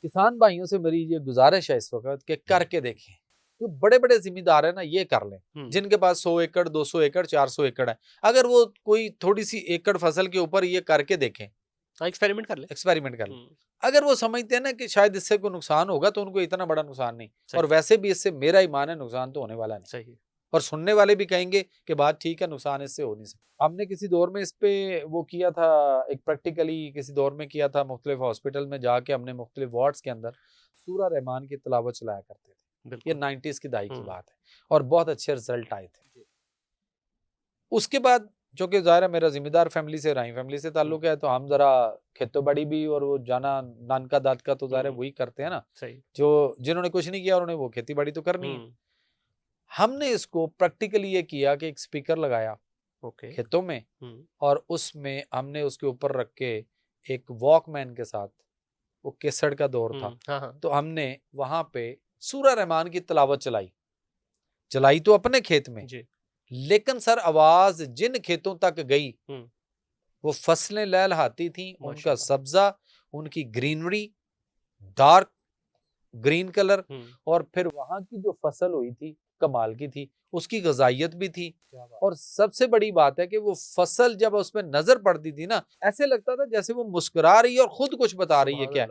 किसान भाइयों से मेरी ये गुजारिश है इस वक्त कि करके देखें। जो बड़े बड़े जिम्मेदार है ना, ये कर लें, जिनके पास 100 एकड़ 200 एकड़ 400 एकड़ है, अगर वो कोई थोड़ी सी एकड़ फसल के ऊपर ये करके देखें, एक्सपेरिमेंट कर ले। एक्सपेरिमेंट कर लें। अगर वो समझते हैं ना कि शायद इससे कोई नुकसान होगा, तो उनको इतना बड़ा नुकसान नहीं, और वैसे भी इससे मेरा ईमान है नुकसान तो होने वाला नहीं। सही। और सुनने वाले भी कहेंगे कि बात ठीक है, नुकसान इससे हो नहीं सकता। हमने किसी दौर में इस पे वो किया था, एक प्रैक्टिकली किसी दौर में किया था, मुख्तलिफ हॉस्पिटल में जाके हमने मुख्तलिफ वार्ड्स के अंदर सूरा रहमान की तिलावत चलाया करते थे। ये 90s की दहाई की बात है, और बहुत अच्छे रिजल्ट आए थे। उसके बाद जो कि ज़ाहिर है मेरा जिम्मेदार फैमिली से रही फैमिली से ताल्लुक है, तो हम जरा खेतों बाड़ी भी और वो जाना नानका दादका तो ज़ाहिर है वही करते हैं ना, सही। जो जिन्होंने कुछ नहीं किया उन्होंने वो खेती बाड़ी तो करनी है। हमने इसको प्रैक्टिकली ये किया कि एक स्पीकर लगाया खेतों में, और उसमें हमने उसके ऊपर रख के एक वॉकमैन के साथ, वो केसड़ का दौर था, तो हमने वहां पे सूरा रहमान की तिलावत चलाई तो अपने खेत में, लेकिन सर आवाज जिन खेतों तक गई वो फसलें लहलहाती थी, उनका सब्जा, उनकी ग्रीनरी, डार्क ग्रीन कलर, और फिर वहां की जो फसल हुई थी कमाल की थी, उसकी गजाइत भी थी। और सबसे बड़ी बात है कि वो फसल जब उसमें नजर पड़ती थी ना, ऐसे लगता था जैसे वो मुस्कुरा रही है और खुद कुछ बता रही है क्या।